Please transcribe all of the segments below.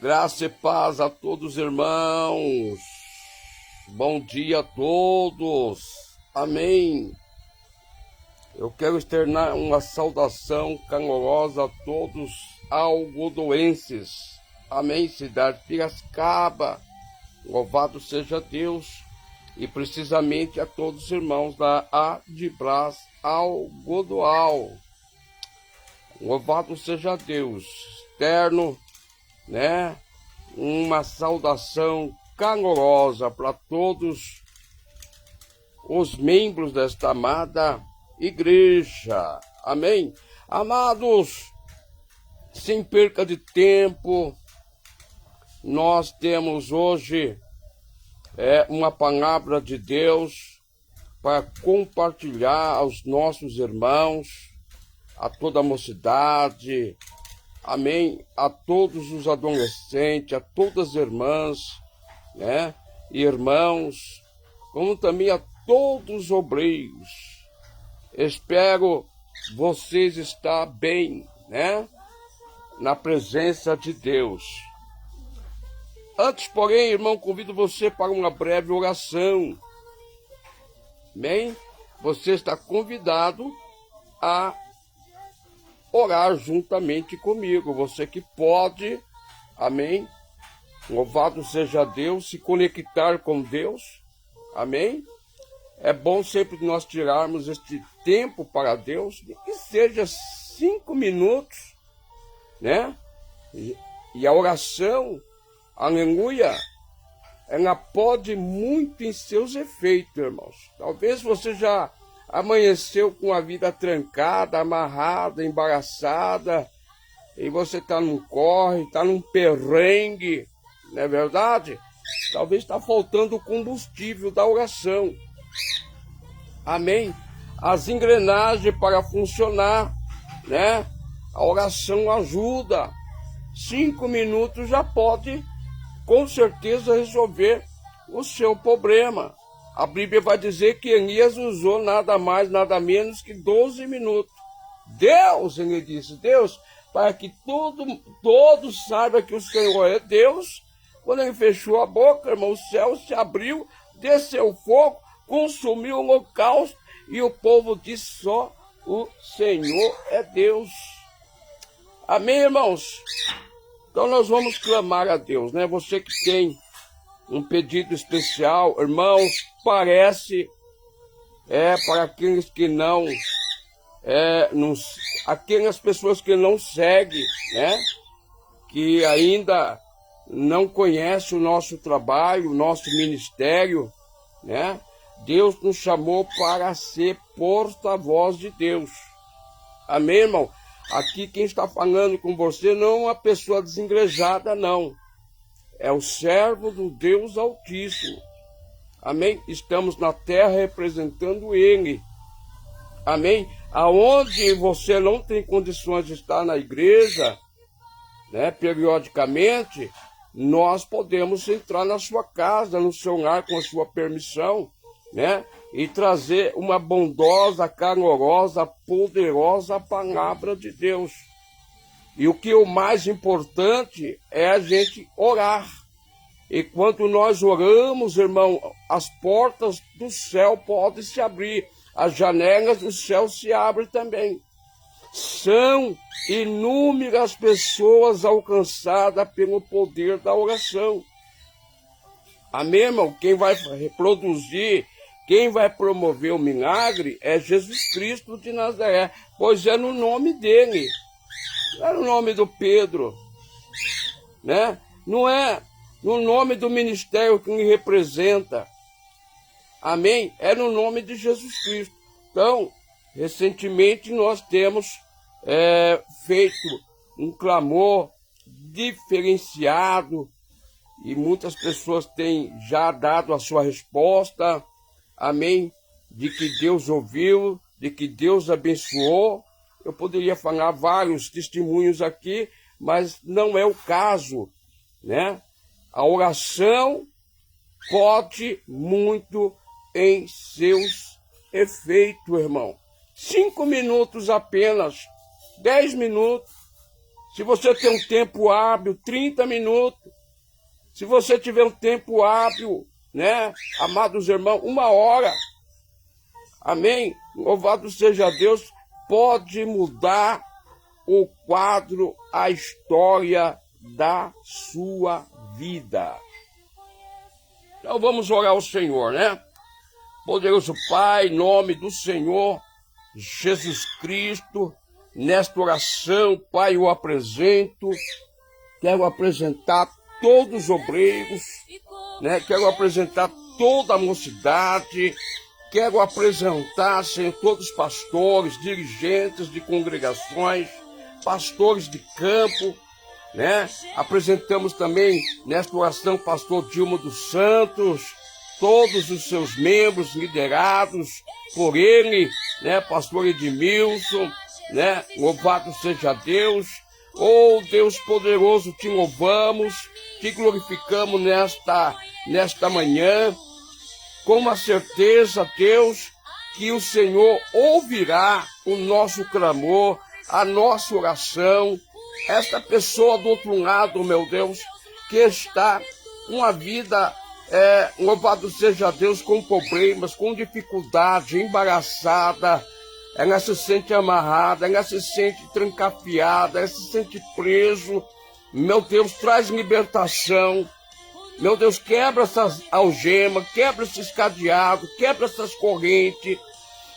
Graça e paz a todos, irmãos. Bom dia a todos. Amém. Eu quero externar uma saudação calorosa a todos algodoenses. Amém. Cidade de Piracicaba. Louvado seja Deus. E precisamente a todos os irmãos da Adibras Algodoal. Louvado seja Deus. Externo, né? Uma saudação calorosa para todos os membros desta amada igreja. Amém? Amados, sem perca de tempo, nós temos hoje uma palavra de Deus para compartilhar aos nossos irmãos, a toda a mocidade, amém, a todos os adolescentes, a todas as irmãs, né, e irmãos, como também a todos os obreiros. Espero vocês estar bem, né, na presença de Deus. Antes, porém, irmão, convido você para uma breve oração. Amém? Você está convidado a orar juntamente comigo. Você que pode, amém? Louvado seja Deus, se conectar com Deus, amém? É bom sempre nós tirarmos este tempo para Deus, que seja 5 minutos, né? E a oração, aleluia, ela pode muito em seus efeitos, irmãos. Talvez você já amanheceu com a vida trancada, amarrada, embaraçada, e você está num corre, está num perrengue, não é verdade? Talvez está faltando o combustível da oração. Amém? As engrenagens para funcionar, né? A oração ajuda. 5 minutos já pode, com certeza, resolver o seu problema. A Bíblia vai dizer que Elias usou nada mais, nada menos que 12 minutos. Deus, ele disse, Deus, para que todos saibam que o Senhor é Deus. Quando ele fechou a boca, irmão, o céu se abriu, desceu fogo, consumiu o holocausto, e o povo disse só, o Senhor é Deus. Amém, irmãos? Então nós vamos clamar a Deus, né? Você que tem um pedido especial, irmãos, parece para aqueles que aquelas pessoas que não seguem, né? Que ainda não conhecem o nosso trabalho, o nosso ministério, né? Deus nos chamou para ser porta-voz de Deus. Amém, irmão? Aqui quem está falando com você não é uma pessoa desengrejada, não. É o servo do Deus Altíssimo. Amém? Estamos na terra representando Ele. Amém? Aonde você não tem condições de estar na igreja, né, periodicamente, nós podemos entrar na sua casa, no seu lar, com a sua permissão, né? E trazer uma bondosa, calorosa, poderosa palavra de Deus. E o que é o mais importante é a gente orar. E quando nós oramos, irmão, as portas do céu podem se abrir. As janelas do céu se abrem também. São inúmeras pessoas alcançadas pelo poder da oração. Amém, irmão? Quem vai reproduzir, quem vai promover o milagre é Jesus Cristo de Nazaré. Pois é no nome dele. Não é no nome do Pedro, né? Não é no nome do ministério que me representa. Amém? É no nome de Jesus Cristo. Então, recentemente nós temos feito um clamor diferenciado e muitas pessoas têm já dado a sua resposta. Amém? De que Deus ouviu, de que Deus abençoou. Eu poderia falar vários testemunhos aqui, mas não é o caso, né? A oração pode muito em seus efeitos, irmão. 5 minutos apenas, 10 minutos, Se você tem um tempo hábil, 30 minutos. Se você tiver um tempo hábil, né, amados irmãos, 1 hora. Amém? Louvado seja Deus. Pode mudar o quadro, a história da sua vida. Então vamos orar ao Senhor, né? Poderoso Pai, em nome do Senhor Jesus Cristo, nesta oração, Pai, eu apresento, quero apresentar todos os obreiros, né? Quero apresentar toda a mocidade, quero apresentar, Senhor, todos os pastores, dirigentes de congregações, pastores de campo, né? Apresentamos também nesta oração pastor Dilma dos Santos, todos os seus membros liderados por ele, né? Pastor Edmilson, né? Louvado seja Deus. Oh, Deus poderoso, te louvamos, te glorificamos nesta manhã, com a certeza, Deus, que o Senhor ouvirá o nosso clamor, a nossa oração. Esta pessoa do outro lado, meu Deus, que está com a vida, louvado seja Deus, com problemas, com dificuldade, embaraçada, ela se sente amarrada, ela se sente trancafiada, ela se sente preso. Meu Deus, traz libertação. Meu Deus, quebra essas algemas, quebra esses cadeados, quebra essas correntes,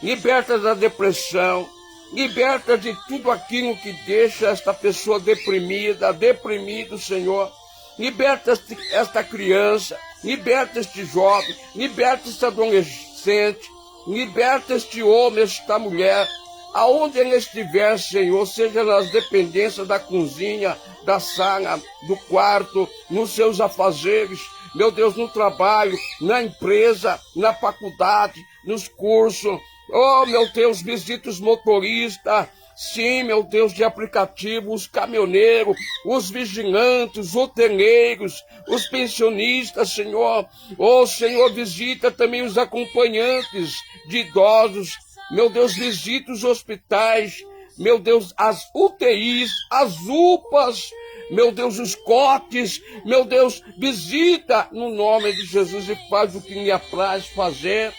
liberta da depressão, liberta de tudo aquilo que deixa esta pessoa deprimida, deprimido, Senhor. Liberta esta criança, liberta este jovem, liberta este adolescente, liberta este homem, esta mulher, aonde ele estiver, Senhor, seja nas dependências da cozinha, da sala, do quarto, nos seus afazeres, meu Deus, no trabalho, na empresa, na faculdade, nos cursos. Oh, meu Deus, visita os motoristas, sim, meu Deus, de aplicativo, os caminhoneiros, os vigilantes, os hoteleiros, os pensionistas, Senhor. Oh, Senhor, visita também os acompanhantes de idosos. Meu Deus, visita os hospitais, meu Deus, as UTIs, as UPAs, meu Deus, os COTs, meu Deus, visita no nome de Jesus e faz o que lhe apraz fazer,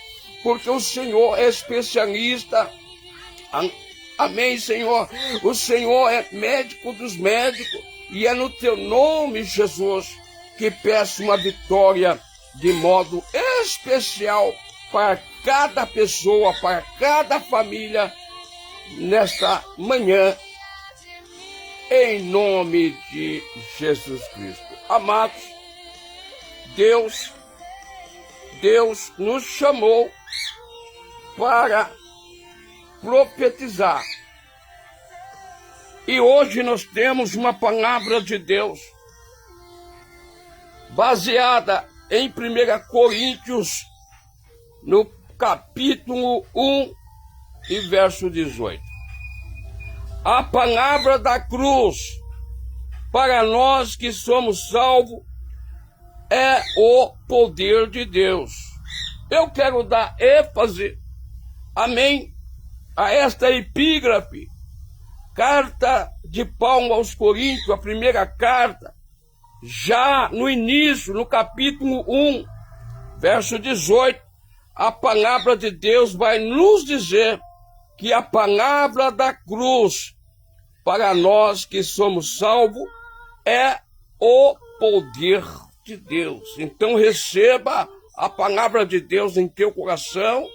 porque o Senhor é especialista. Amém, Senhor. O Senhor é médico dos médicos e é no teu nome, Jesus, que peço uma vitória de modo especial para cada pessoa, para cada família nesta manhã, em nome de Jesus Cristo. Amados, Deus nos chamou para profetizar. E hoje nós temos uma palavra de Deus baseada em 1 Coríntios, no capítulo 1 e verso 18. A palavra da cruz, para nós que somos salvos, é o poder de Deus. Eu quero dar ênfase, amém, a esta epígrafe, carta de Paulo aos Coríntios, a primeira carta, já no início, no capítulo 1, verso 18, a palavra de Deus vai nos dizer que a palavra da cruz, para nós que somos salvos, é o poder de Deus. Então receba a palavra de Deus em teu coração,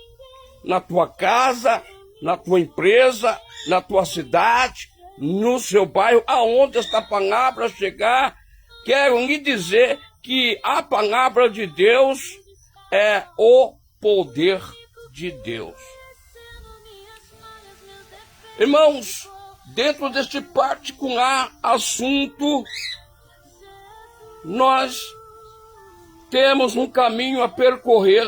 na tua casa, na tua empresa, na tua cidade, no seu bairro, aonde esta palavra chegar. Quero lhe dizer que a palavra de Deus é o poder de Deus. Irmãos, dentro deste particular assunto, nós temos um caminho a percorrer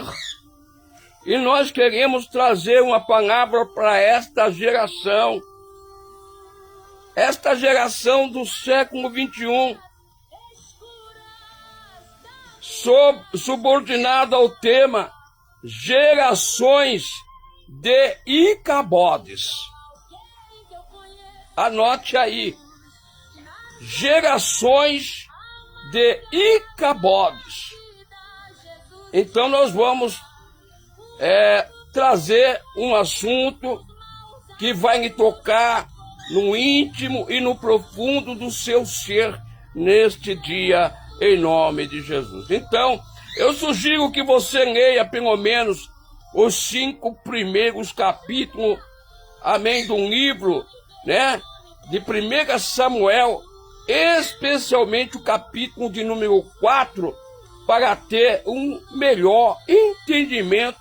e nós queremos trazer uma palavra para esta geração do século 21, subordinada ao tema gerações de Icabodes. Anote aí, gerações de Icabodes. Então nós vamos trazer um assunto que vai me tocar no íntimo e no profundo do seu ser neste dia, em nome de Jesus. Então, eu sugiro que você leia pelo menos os 5 primeiros capítulos, amém, do livro, né, de 1 Samuel, especialmente o capítulo de número 4, para ter um melhor entendimento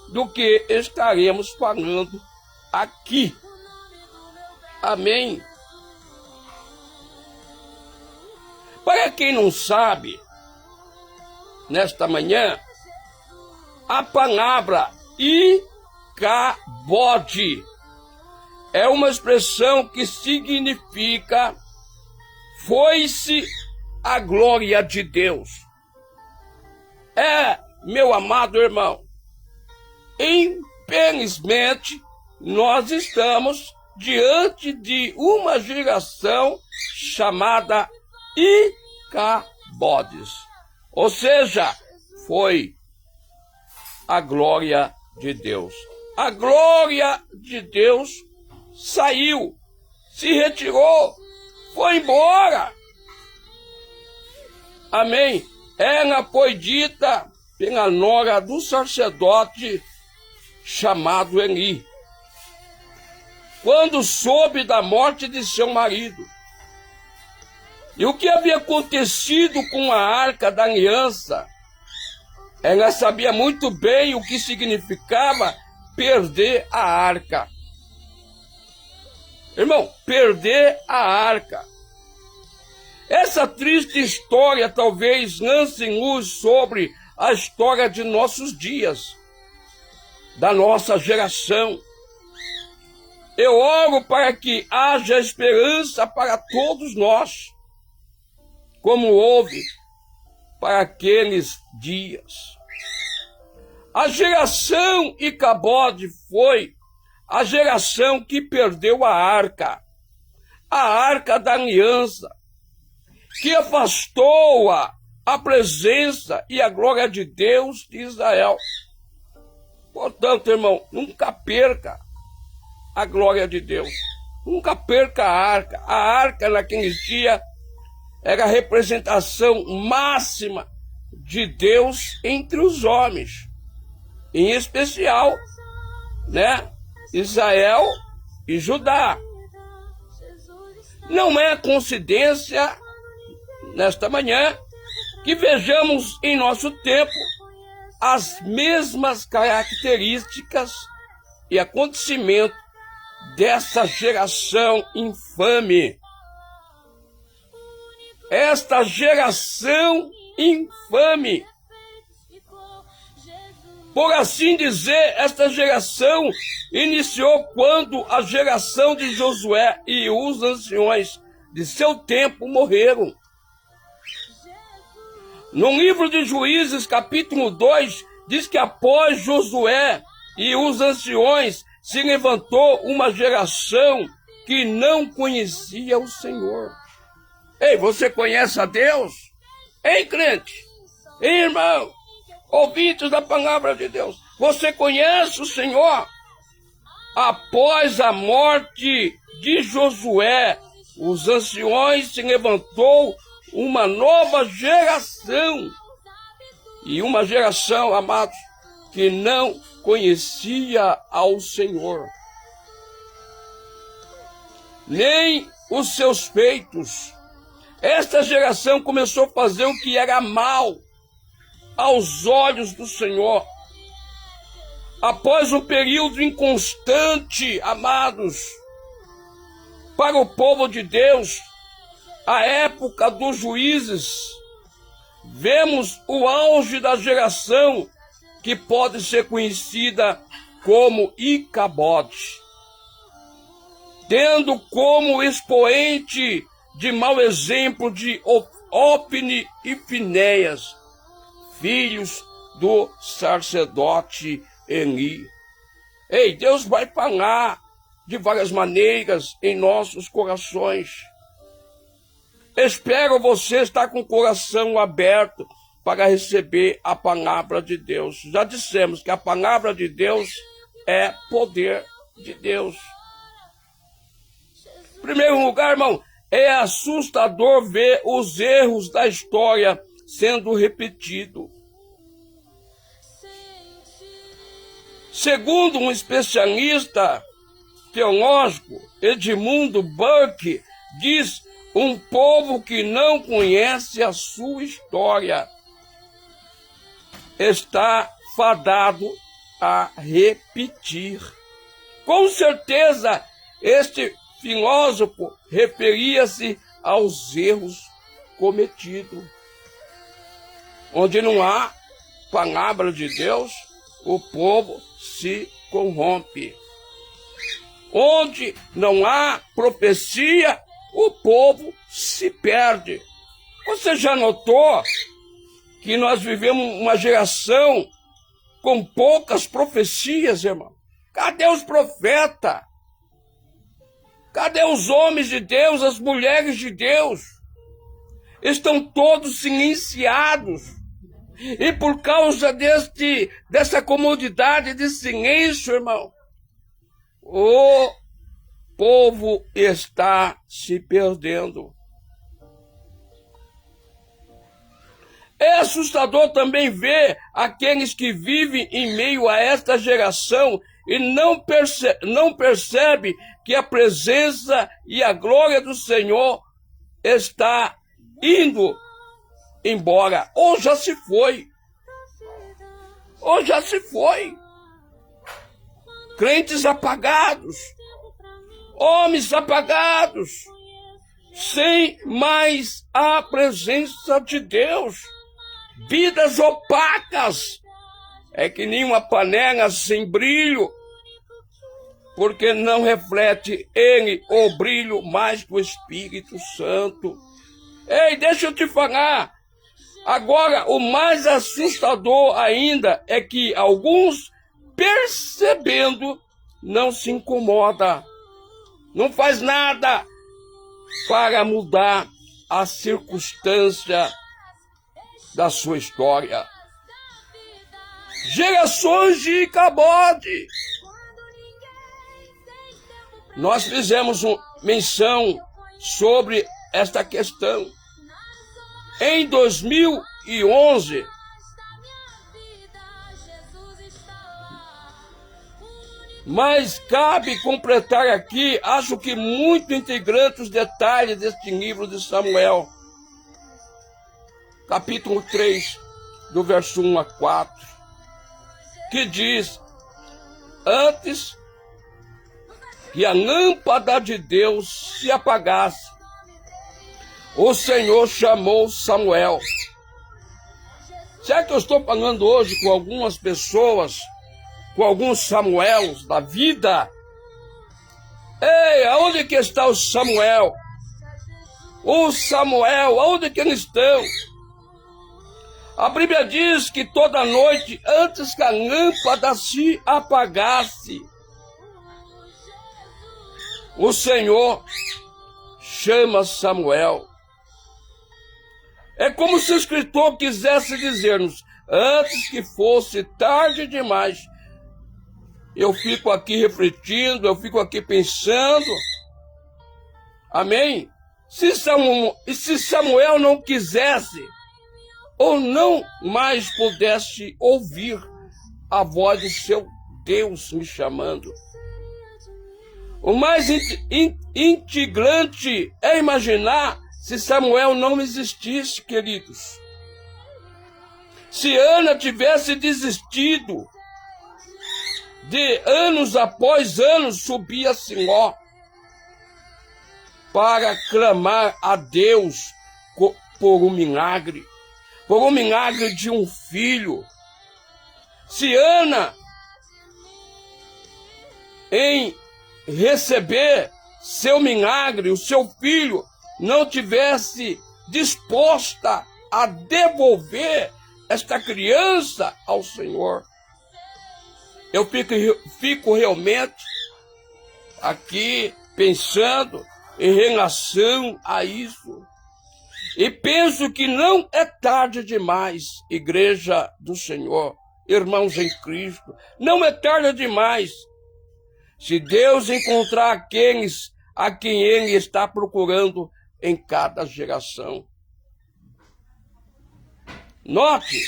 do que estaremos falando aqui. Amém. Para quem não sabe, nesta manhã, a palavra Icabode é uma expressão que significa foi-se a glória de Deus. Meu amado irmão, infelizmente, nós estamos diante de uma geração chamada Icabodes. Ou seja, foi a glória de Deus. A glória de Deus saiu, se retirou, foi embora. Amém? Ela foi dita pela nora do sacerdote chamado Eli, quando soube da morte de seu marido. E o que havia acontecido com a Arca da Aliança? Ela sabia muito bem o que significava perder a arca. Irmão, perder a arca. Essa triste história talvez lance luz sobre a história de nossos dias, da nossa geração. Eu oro para que haja esperança para todos nós, como houve para aqueles dias. A geração Icabode foi a geração que perdeu a arca da aliança, que afastou a presença e a glória de Deus de Israel. Portanto, irmão, nunca perca a glória de Deus. Nunca perca a arca. A arca naquele dia era a representação máxima de Deus entre os homens. Em especial, né, Israel e Judá. Não é coincidência, nesta manhã, que vejamos em nosso tempo as mesmas características e acontecimentos dessa geração infame. Esta geração infame, por assim dizer, esta geração iniciou quando a geração de Josué e os anciões de seu tempo morreram. No livro de Juízes, capítulo 2, diz que após Josué e os anciões se levantou uma geração que não conhecia o Senhor. Ei, você conhece a Deus? Ei, crente? Ei, irmão? Ouvintes da palavra de Deus, você conhece o Senhor? Após a morte de Josué, os anciões se levantou uma nova geração. E uma geração, amados, que não conhecia ao Senhor, nem os seus feitos. Esta geração começou a fazer o que era mal aos olhos do Senhor. Após um período inconstante, amados, para o povo de Deus, a época dos juízes, vemos o auge da geração que pode ser conhecida como Icabode, tendo como expoente de mau exemplo de Ofni e Finéias, filhos do sacerdote Eli. Ei, Deus vai falar de várias maneiras em nossos corações. Espero você estar com o coração aberto para receber a palavra de Deus. Já dissemos que a palavra de Deus é poder de Deus. Em primeiro lugar, irmão, é assustador ver os erros da história sendo repetidos. Segundo um especialista teológico, Edmundo Burke, diz: um povo que não conhece a sua história está fadado a repetir. Com certeza, este filósofo referia-se aos erros cometidos. Onde não há palavra de Deus, o povo se corrompe. Onde não há profecia, o povo se perde. Você já notou que nós vivemos uma geração com poucas profecias, irmão? Cadê os profetas? Cadê os homens de Deus, as mulheres de Deus? Estão todos silenciados. E por causa dessa comodidade de silêncio, irmão, o povo está se perdendo. É assustador também ver aqueles que vivem em meio a esta geração e não percebe que a presença e a glória do Senhor está indo embora, ou já se foi. Ou já se foi. Crentes apagados, homens apagados, sem mais a presença de Deus, vidas opacas, é que nem uma panela sem brilho, porque não reflete ele o brilho mais do Espírito Santo. Ei, deixa eu te falar, agora o mais assustador ainda é que alguns, percebendo, não se incomoda, não faz nada para mudar a circunstância da sua história. Gerações de Icabode. Nós fizemos menção sobre esta questão. Em 2011, mas cabe completar aqui, acho que muito integrante os detalhes deste livro de Samuel, capítulo 3, do verso 1 a 4, que diz: antes que a lâmpada de Deus se apagasse, o Senhor chamou Samuel. Será que eu estou falando hoje com algumas pessoas, com alguns Samuels da vida? Ei, aonde que está o Samuel? O Samuel, aonde que eles estão? A Bíblia diz que toda noite, antes que a lâmpada se apagasse, o Senhor chama Samuel. É como se o escritor quisesse dizer-nos: antes que fosse tarde demais. Eu fico aqui refletindo, eu fico aqui pensando. Amém? Se Samuel não quisesse, ou não mais pudesse ouvir a voz do seu Deus me chamando. O mais integrante é imaginar se Samuel não existisse, queridos. Se Ana tivesse desistido, de anos após anos subia a Siló para clamar a Deus por um milagre de um filho. Se Ana, em receber seu milagre, o seu filho, não tivesse disposta a devolver esta criança ao Senhor. Eu fico realmente aqui pensando em relação a isso. E penso que não é tarde demais, igreja do Senhor, irmãos em Cristo, não é tarde demais. Se Deus encontrar aqueles a quem Ele está procurando em cada geração. Note,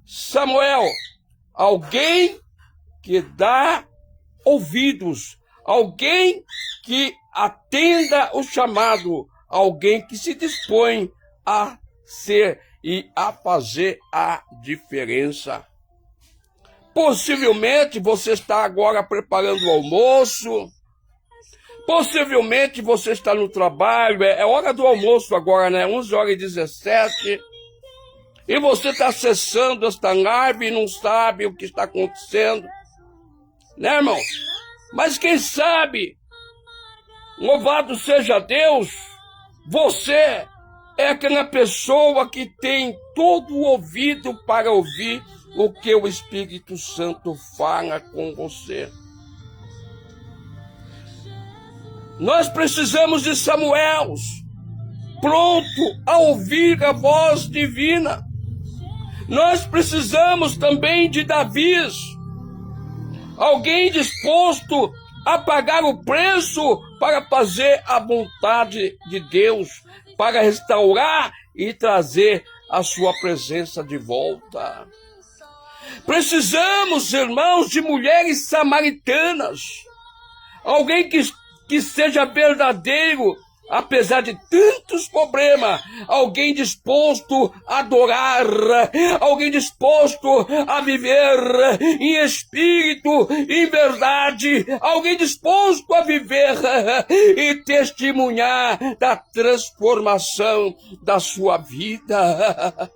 Samuel, alguém que dá ouvidos, alguém que atenda o chamado, alguém que se dispõe a ser e a fazer a diferença. Possivelmente você está agora preparando o almoço, possivelmente você está no trabalho, é hora do almoço agora, né? 11h17, e você está acessando esta live e não sabe o que está acontecendo, né, irmão? Mas quem sabe, louvado seja Deus, você é aquela pessoa que tem todo o ouvido para ouvir o que o Espírito Santo fala com você. Nós precisamos de Samuels, pronto a ouvir a voz divina. Nós precisamos também de Davis, alguém disposto a pagar o preço para fazer a vontade de Deus, para restaurar e trazer a sua presença de volta. Precisamos, irmãos, de mulheres samaritanas, alguém que seja verdadeiro, apesar de tantos problemas, alguém disposto a adorar, alguém disposto a viver em espírito, em verdade, alguém disposto a viver e testemunhar da transformação da sua vida.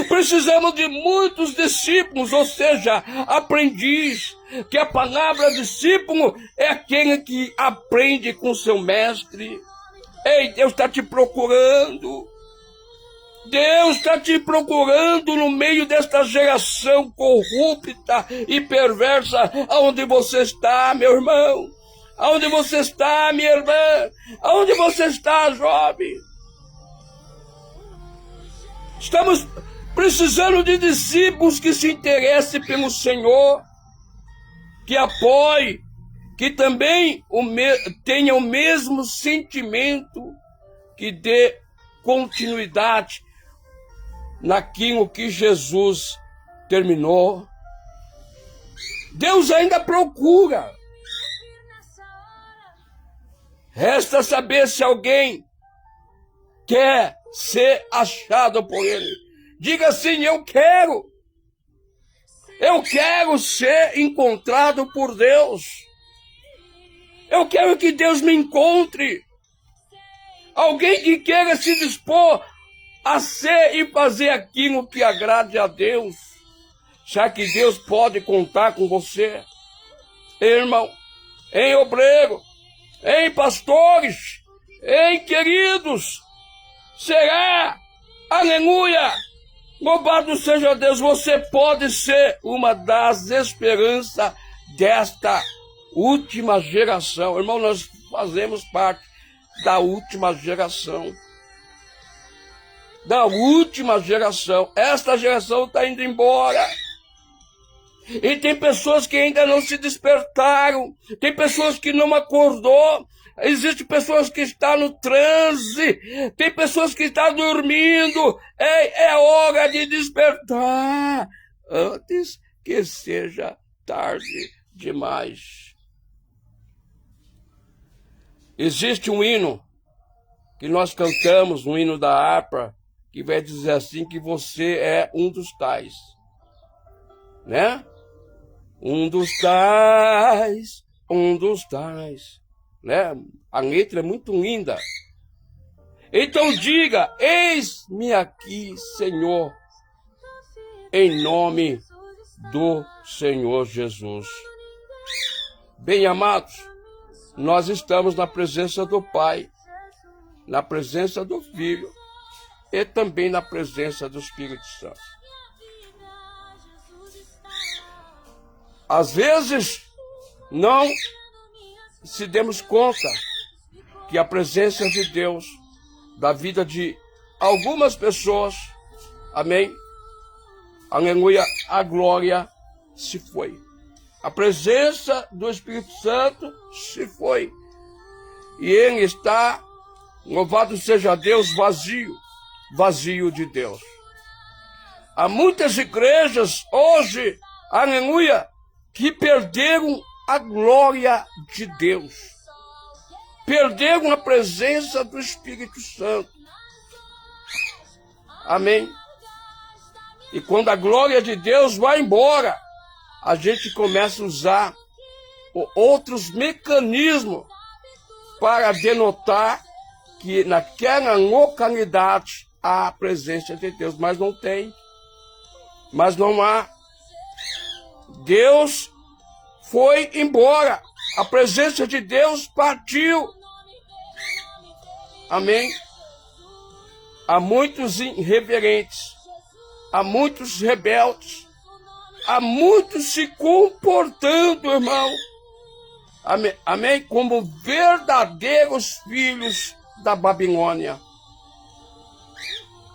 Precisamos de muitos discípulos, ou seja, aprendiz, que a palavra discípulo é aquele que aprende com seu mestre. Ei, Deus está te procurando. Deus está te procurando no meio desta geração corrupta e perversa. Aonde você está, meu irmão? Aonde você está, minha irmã? Aonde você está, jovem? Estamos precisando de discípulos que se interessem pelo Senhor, que apoie, que também tenha o mesmo sentimento, que dê continuidade naquilo que Jesus terminou. Deus ainda procura. Resta saber se alguém quer ser achado por Ele. Diga assim: eu quero ser encontrado por Deus. Eu quero que Deus me encontre. Alguém que queira se dispor a ser e fazer aquilo que agrade a Deus. Já que Deus pode contar com você, irmão, em obreiro, em pastores, em queridos. Será, aleluia, louvado seja Deus, você pode ser uma das esperanças desta última geração. Irmão, nós fazemos parte da última geração. Da última geração. Esta geração está indo embora. E tem pessoas que ainda não se despertaram. Tem pessoas que não acordou. Existem pessoas que estão no transe. Tem pessoas que estão dormindo. É hora de despertar antes que seja tarde demais. Existe um hino que nós cantamos, um hino da harpa, que vai dizer assim que você é um dos tais. Né? Um dos tais, né? A letra é muito linda. Então diga: eis-me aqui, Senhor, em nome do Senhor Jesus. Bem amados, nós estamos na presença do Pai, na presença do Filho e também na presença do Espírito Santo. Às vezes, não se demos conta que a presença de Deus da vida de algumas pessoas, amém? Aleluia, a glória se foi. A presença do Espírito Santo se foi. E ele está, louvado seja Deus, vazio de Deus. Há muitas igrejas hoje, aleluia, que perderam a glória de Deus. Perderam a presença do Espírito Santo. Amém? E quando a glória de Deus vai embora, a gente começa a usar outros mecanismos para denotar que naquela localidade há a presença de Deus, mas não tem. Mas não há. Deus foi embora. A presença de Deus partiu. Amém? Há muitos irreverentes, há muitos rebeldes, há muitos se comportando, irmão. Amém? Amém? Como verdadeiros filhos da Babilônia.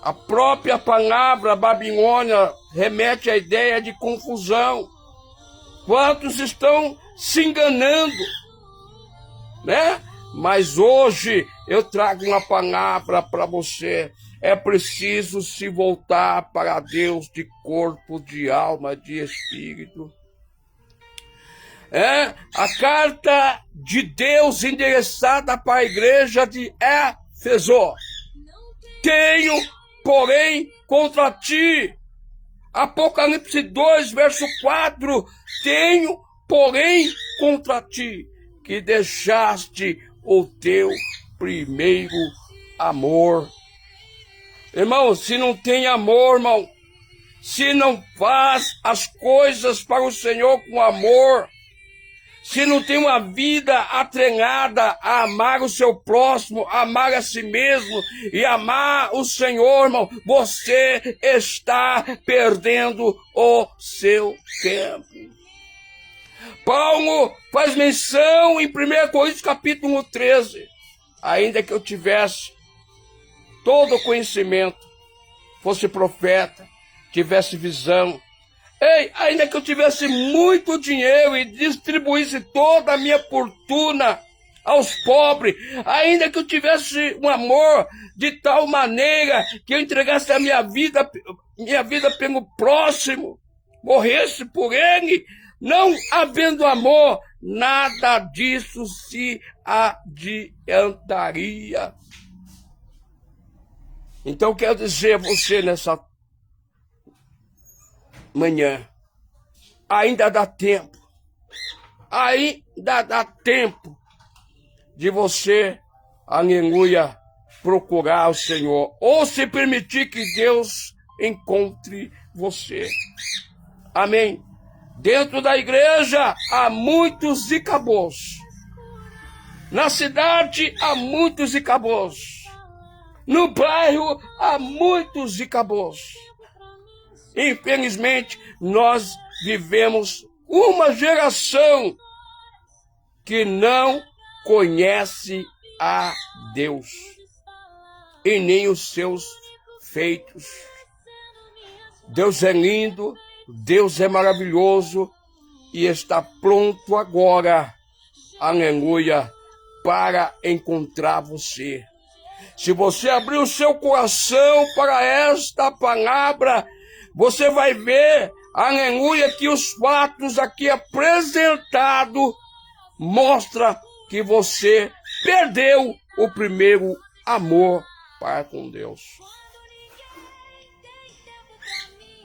A própria palavra Babilônia remete à ideia de confusão. Quantos estão se enganando, né? Mas hoje eu trago uma palavra para você. É preciso se voltar para Deus de corpo, de alma, de espírito. A carta de Deus endereçada para a igreja de Éfeso. Tenho, porém, contra ti. Apocalipse 2, verso 4. Tenho, porém, contra ti, que deixaste o teu primeiro amor. Irmão, se não tem amor, irmão, se não faz as coisas para o Senhor com amor, se não tem uma vida atrelada a amar o seu próximo, amar a si mesmo e amar o Senhor, irmão, você está perdendo o seu tempo. Paulo faz menção em 1 Coríntios capítulo 13. Ainda que eu tivesse todo o conhecimento, fosse profeta, tivesse visão, ainda que eu tivesse muito dinheiro e distribuísse toda a minha fortuna aos pobres, ainda que eu tivesse um amor de tal maneira que eu entregasse a minha vida pelo próximo, morresse por ele, não havendo amor, nada disso se adiantaria. Então quero dizer a você nessa manhã, ainda dá tempo de você, aleluia, procurar o Senhor, ou se permitir que Deus encontre você. Amém? Dentro da igreja há muitos icabôs. Na cidade há muitos icabôs. No bairro há muitos icabôs. Infelizmente, nós vivemos uma geração que não conhece a Deus e nem os seus feitos. Deus é lindo, Deus é maravilhoso e está pronto agora, aleluia, para encontrar você. Se você abrir o seu coração para esta palavra, você vai ver, aleluia, que os fatos aqui apresentados mostram que você perdeu o primeiro amor para com Deus.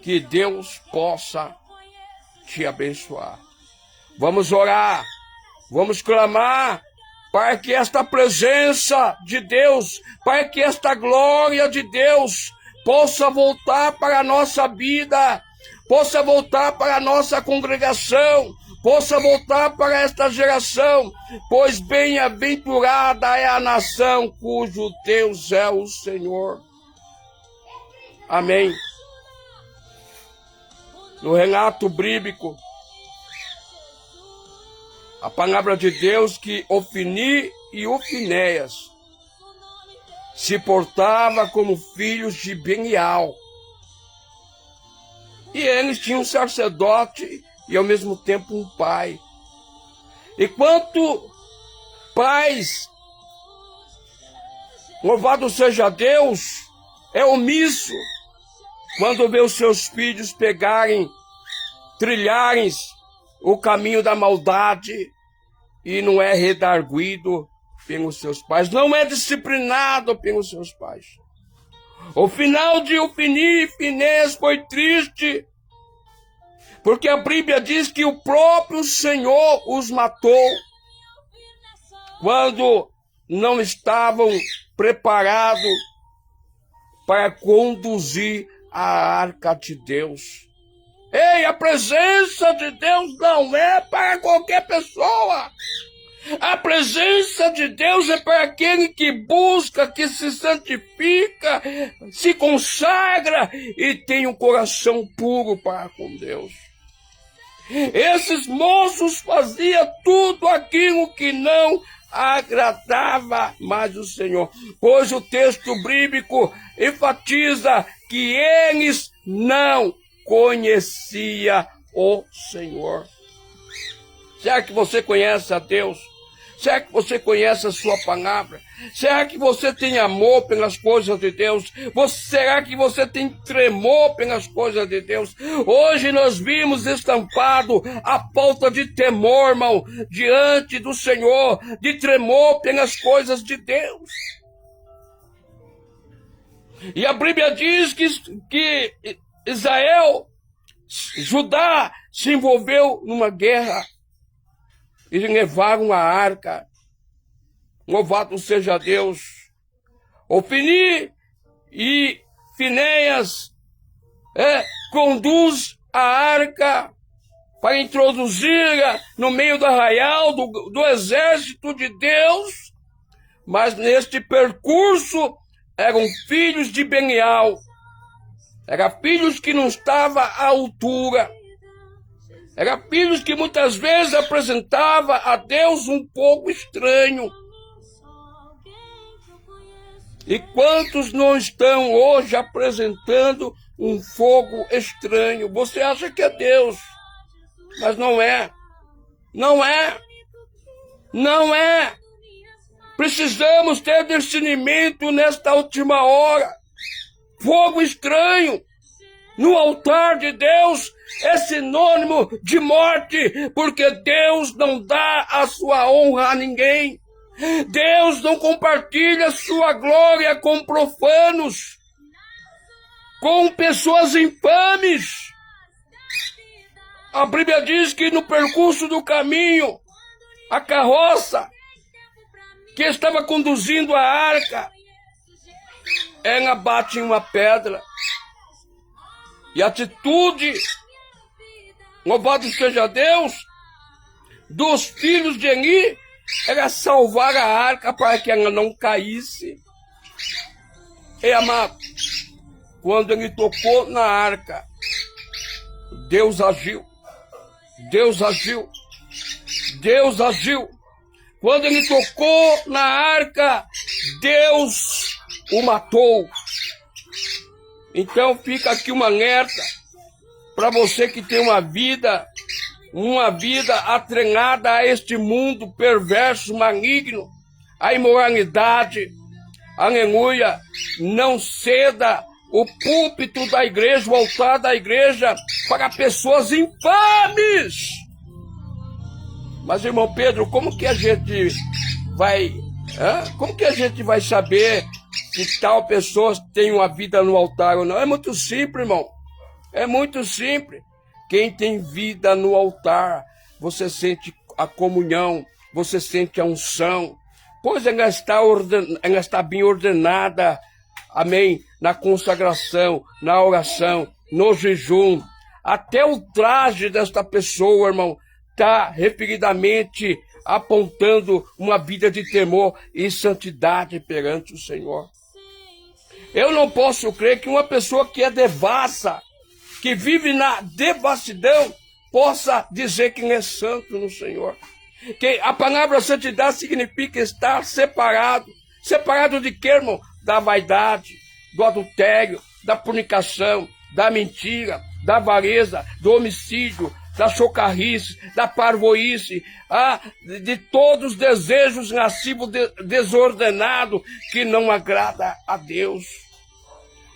Que Deus possa te abençoar. Vamos orar, vamos clamar para que esta presença de Deus, para que esta glória de Deus possa voltar para a nossa vida, possa voltar para a nossa congregação, possa voltar para esta geração, pois bem-aventurada é a nação cujo Deus é o Senhor. Amém. No relato bíblico, a palavra de Deus que Ofni e Ofinéias se portava como filhos de Benial. E eles tinham um sacerdote e ao mesmo tempo um pai. E quanto pais, louvado seja Deus, é omisso quando vê os seus filhos trilharem o caminho da maldade e não é redarguido pelos seus pais, não é disciplinado pelos seus pais. O final de Ofni e Finéias foi triste, porque a Bíblia diz que o próprio Senhor os matou quando não estavam preparados para conduzir a arca de Deus. Ei, a presença de Deus não é para qualquer pessoa. A presença de Deus é para aquele que busca, que se santifica, se consagra e tem um coração puro para com Deus. Esses moços faziam tudo aquilo que não agradava mais o Senhor, pois o texto bíblico enfatiza que eles não conheciam o Senhor. Será que você conhece a Deus? Será que você conhece a sua palavra? Será que você tem amor pelas coisas de Deus? Será que você tem tremor pelas coisas de Deus? Hoje nós vimos estampado a falta de temor, irmão, diante do Senhor, de tremor pelas coisas de Deus. E a Bíblia diz que Judá se envolveu numa guerra e levaram a arca. Louvado seja Deus. Ofni e Finéias conduz a arca para introduzi-la no meio do arraial do exército de Deus, mas neste percurso eram filhos de Benial, eram filhos que não estavam à altura, eram filhos que muitas vezes apresentavam a Deus um pouco estranho. E quantos não estão hoje apresentando um fogo estranho? Você acha que é Deus, mas não é. Não é. Não é. Precisamos ter discernimento nesta última hora. Fogo estranho no altar de Deus é sinônimo de morte, porque Deus não dá a sua honra a ninguém. Deus não compartilha sua glória com profanos, com pessoas infames. A Bíblia diz que no percurso do caminho, a carroça que estava conduzindo a arca, ela bate em uma pedra. E a atitude, louvado seja Deus, dos filhos de Eli, era salvar a arca para que ela não caísse. E amado, quando ele tocou na arca, Deus agiu. Deus agiu. Deus agiu. Quando ele tocou na arca, Deus o matou. Então fica aqui uma alerta para você que tem uma vida atrelada a este mundo perverso, maligno, a imoralidade. Aleluia! Não ceda o púlpito da igreja, o altar da igreja, para pessoas infames. Mas, irmão Pedro, como que a gente vai saber se tal pessoa tem uma vida no altar ou não? É muito simples, irmão. É muito simples. Quem tem vida no altar, você sente a comunhão, você sente a unção, pois ela está bem ordenada, amém, na consagração, na oração, no jejum. Até o traje desta pessoa, irmão, está referidamente apontando uma vida de temor e santidade perante o Senhor. Eu não posso crer que uma pessoa que é devassa, que vive na devassidão, possa dizer que não é santo no Senhor. Que a palavra santidade significa estar separado. Separado de quê, irmão? da vaidade, do adultério, da fornicação, da mentira, da avareza, do homicídio, da chocarrice, da parvoíce, de todos os desejos lascivos desordenados que não agrada a Deus.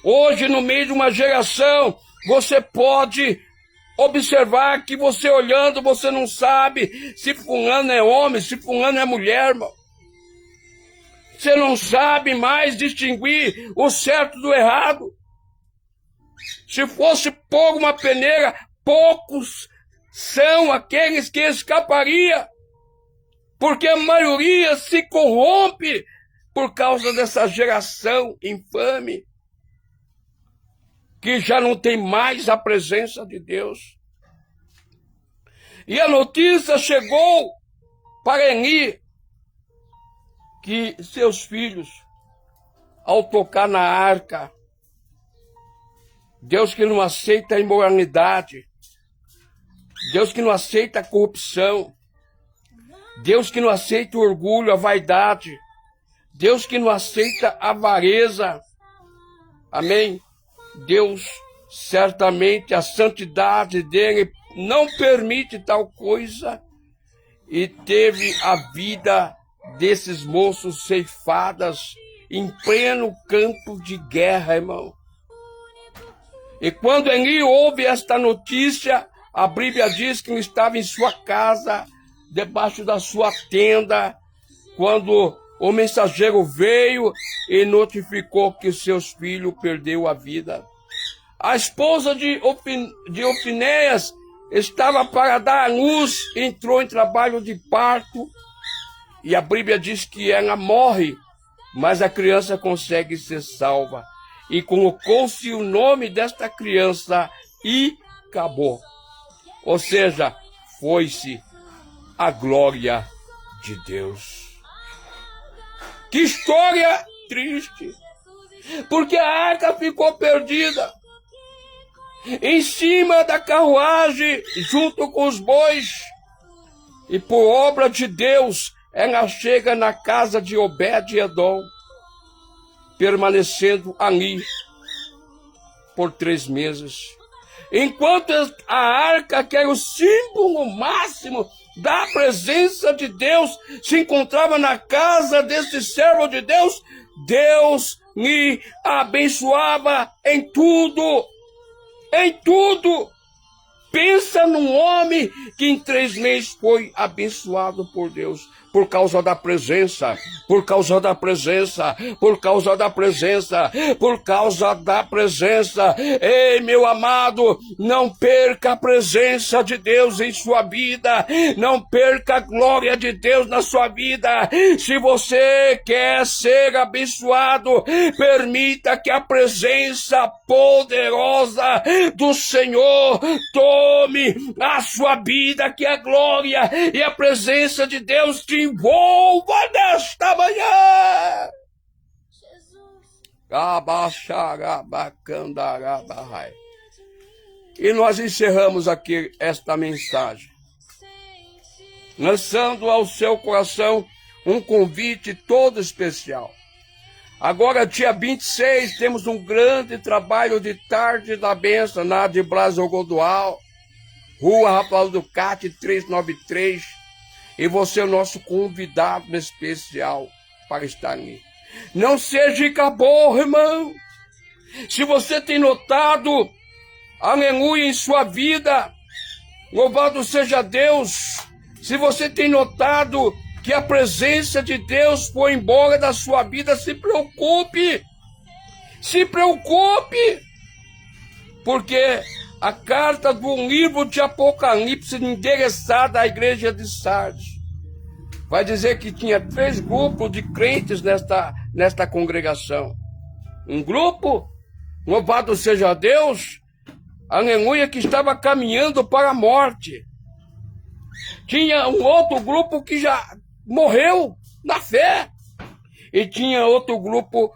Hoje, no meio de uma geração, você pode observar que você olhando, você não sabe se fulano é homem, se fulano é mulher, irmão. Você não sabe mais distinguir o certo do errado. Se fosse pôr uma peneira, poucos são aqueles que escapariam, porque a maioria se corrompe por causa dessa geração infame, que já não tem mais a presença de Deus. E a notícia chegou para Eni que seus filhos, ao tocar na arca, Deus que não aceita a imoralidade, Deus que não aceita a corrupção, Deus que não aceita o orgulho, a vaidade, Deus que não aceita a avareza, amém? Deus, certamente, a santidade dele não permite tal coisa, e teve a vida desses moços ceifadas em pleno campo de guerra, irmão. E quando Eni ouve esta notícia, a Bíblia diz que ele estava em sua casa, debaixo da sua tenda, quando o mensageiro veio e notificou que seus filhos perdeu a vida. A esposa de Ofinéias estava para dar à luz, entrou em trabalho de parto, e a Bíblia diz que ela morre, mas a criança consegue ser salva. E colocou-se o nome desta criança e acabou. Ou seja, foi-se a glória de Deus. Que história triste, porque a arca ficou perdida em cima da carruagem, junto com os bois, e por obra de Deus, ela chega na casa de Obed-edom, permanecendo ali por 3 meses. Enquanto a arca, que era o símbolo máximo da presença de Deus, se encontrava na casa desse servo de Deus, Deus lhe abençoava em tudo. Em tudo. Pensa num homem que em 3 meses foi abençoado por Deus. Por causa da presença, por causa da presença, por causa da presença, por causa da presença. Ei, meu amado, não perca a presença de Deus em sua vida, não perca a glória de Deus na sua vida. Se você quer ser abençoado, permita que a presença poderosa do Senhor tome a sua vida, que a glória e a presença de Deus te envolva nesta manhã. E nós encerramos aqui esta mensagem, lançando ao seu coração um convite todo especial. Agora, dia 26, temos um grande trabalho de tarde da bênção na de Blasio Godoal, Rua Rafael Ducati 393. E você é o nosso convidado especial para estar ali. Não seja caborro, irmão. Se você tem notado, aleluia, em sua vida, louvado seja Deus. Se você tem notado que a presença de Deus foi embora da sua vida, se preocupe. Se preocupe. Porque a carta do livro de Apocalipse, endereçada à igreja de Sardes, vai dizer que tinha 3 grupos de crentes nesta congregação. Um grupo, louvado seja Deus, aleluia, que estava caminhando para a morte. Tinha um outro grupo que já morreu na fé. E tinha outro grupo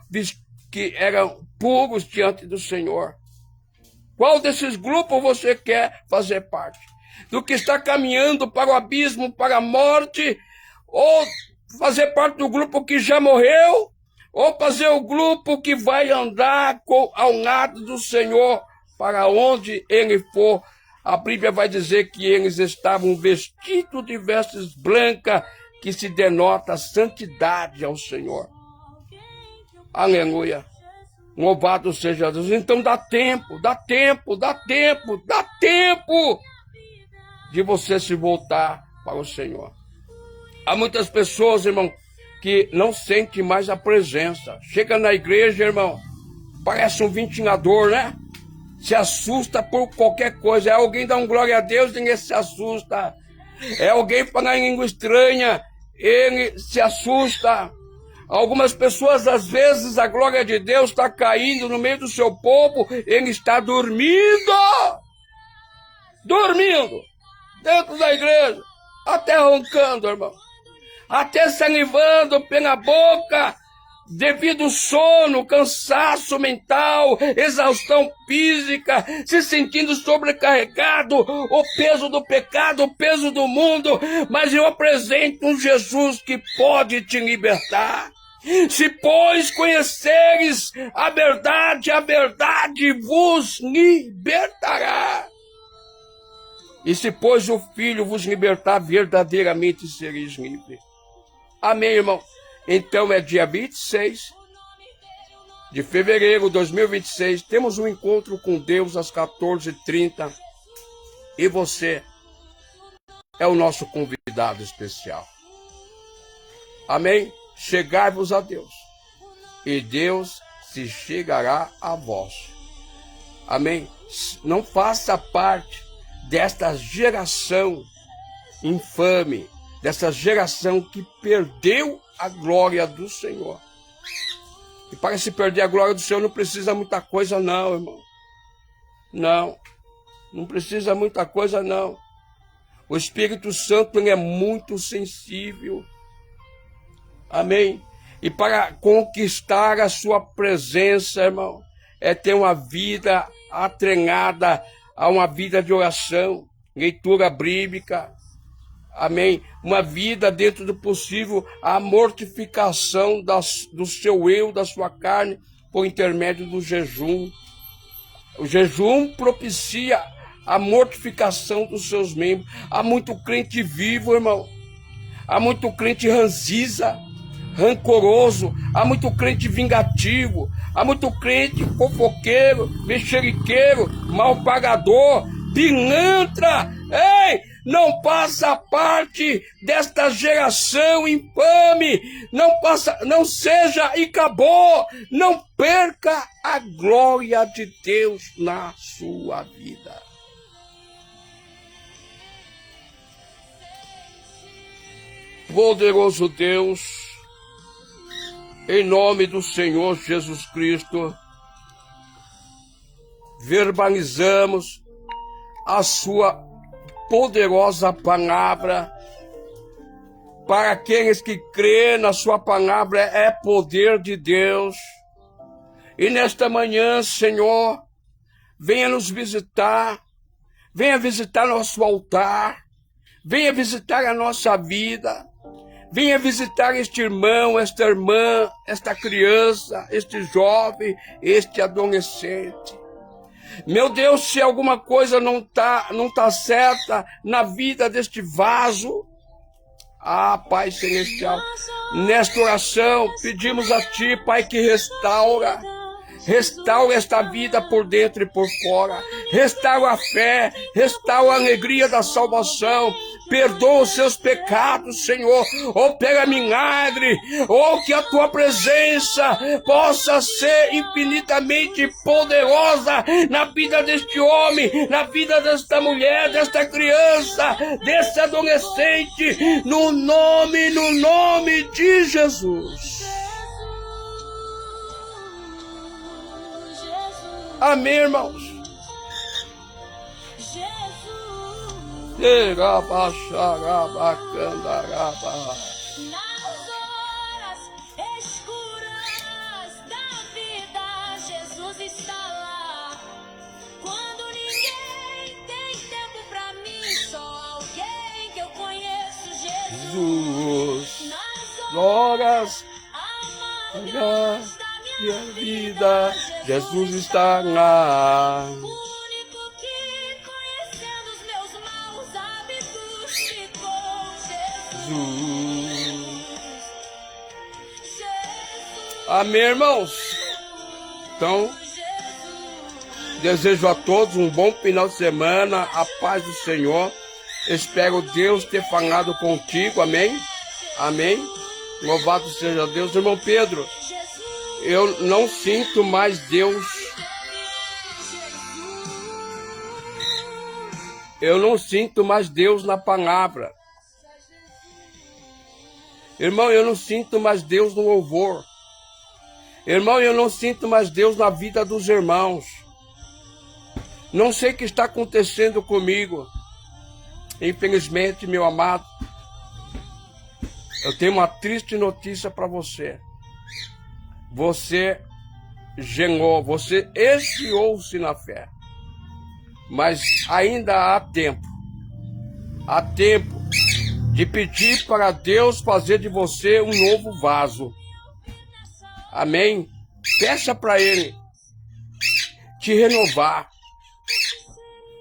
que eram puros diante do Senhor. Qual desses grupos você quer fazer parte? Do que está caminhando para o abismo, para a morte, ou fazer parte do grupo que já morreu, ou fazer o grupo que vai andar ao lado do Senhor para onde ele for. A Bíblia vai dizer que eles estavam vestidos de vestes brancas, que se denota santidade ao Senhor. Aleluia. Louvado seja Deus. Então dá tempo de você se voltar para o Senhor. Há muitas pessoas, irmão, que não sentem mais a presença. Chega na igreja, irmão, parece um ventilador, né? Se assusta por qualquer coisa. É alguém dá um glória a Deus, ninguém se assusta. É alguém falar em língua estranha, ele se assusta. Algumas pessoas, às vezes, a glória de Deus está caindo no meio do seu povo, ele está dormindo. Dormindo. Dentro da igreja. Até roncando, irmão. Até salivando pela boca, devido ao sono, cansaço mental, exaustão física, se sentindo sobrecarregado, o peso do pecado, o peso do mundo. Mas eu apresento um Jesus que pode te libertar. Se, pois, conheceres a verdade vos libertará. E se, pois, o Filho vos libertar, verdadeiramente sereis livres. Amém, irmão? Então é dia 26 de fevereiro de 2026. Temos um encontro com Deus às 14h30. E você é o nosso convidado especial. Amém? Chegai-vos a Deus. E Deus se chegará a vós. Amém? Não faça parte desta geração infame, dessa geração que perdeu a glória do Senhor. E para se perder a glória do Senhor não precisa muita coisa não, irmão. Não precisa muita coisa não. O Espírito Santo, ele é muito sensível. Amém? E para conquistar a sua presença, irmão, é ter uma vida atrelada a uma vida de oração, leitura bíblica. Amém? Uma vida dentro do possível, a mortificação do seu eu, da sua carne, por intermédio do jejum. O jejum propicia a mortificação dos seus membros. Há muito crente vivo, irmão. Há muito crente ranziza, rancoroso. Há muito crente vingativo. Há muito crente fofoqueiro, mexeriqueiro, mal pagador, pilantra. Ei! Não faça parte desta geração infame. Não seja e acabou. Não perca a glória de Deus na sua vida. Poderoso Deus, em nome do Senhor Jesus Cristo, verbalizamos a sua poderosa palavra. Para aqueles que crêem na sua palavra, é poder de Deus. E nesta manhã, Senhor, venha nos visitar, venha visitar nosso altar, venha visitar a nossa vida, venha visitar este irmão, esta irmã, esta criança, este jovem, este adolescente. Meu Deus, se alguma coisa não tá certa na vida deste vaso, Pai Celestial, nesta oração pedimos a Ti, Pai, que restaura esta vida por dentro e por fora, restaura a fé, restaura a alegria da salvação, perdoa os seus pecados, Senhor, opera milagre, que a Tua presença possa ser infinitamente poderosa na vida deste homem, na vida desta mulher, desta criança, desse adolescente, no nome de Jesus. Amém, irmãos? Nas horas escuras da vida, Jesus está lá. Quando ninguém tem tempo pra mim, só alguém que eu conheço, Jesus. Nas horas entrega minha vida, Jesus está lá. O único que, conhecendo os meus maus hábitos, ficou Jesus. Amém, irmãos? Então, desejo a todos um bom final de semana, a paz do Senhor. Espero Deus ter falado contigo, amém? Amém? Louvado seja Deus. Irmão Pedro, eu não sinto mais Deus. Eu não sinto mais Deus na palavra. Irmão, eu não sinto mais Deus no louvor. Irmão, eu não sinto mais Deus na vida dos irmãos. Não sei o que está acontecendo comigo. Infelizmente, meu amado, eu tenho uma triste notícia para você. Você gelou, você esfriou-se na fé. Mas ainda há tempo. Há tempo de pedir para Deus fazer de você um novo vaso. Amém? Peça para Ele te renovar.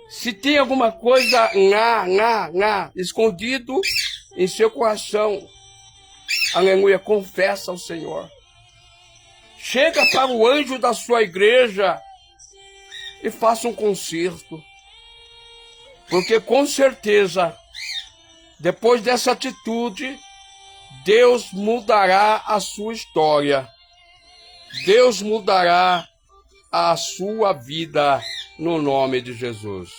Se tem alguma coisa escondido em seu coração, aleluia, confessa ao Senhor. Chega para o anjo da sua igreja e faça um concerto. Porque com certeza, depois dessa atitude, Deus mudará a sua história. Deus mudará a sua vida no nome de Jesus.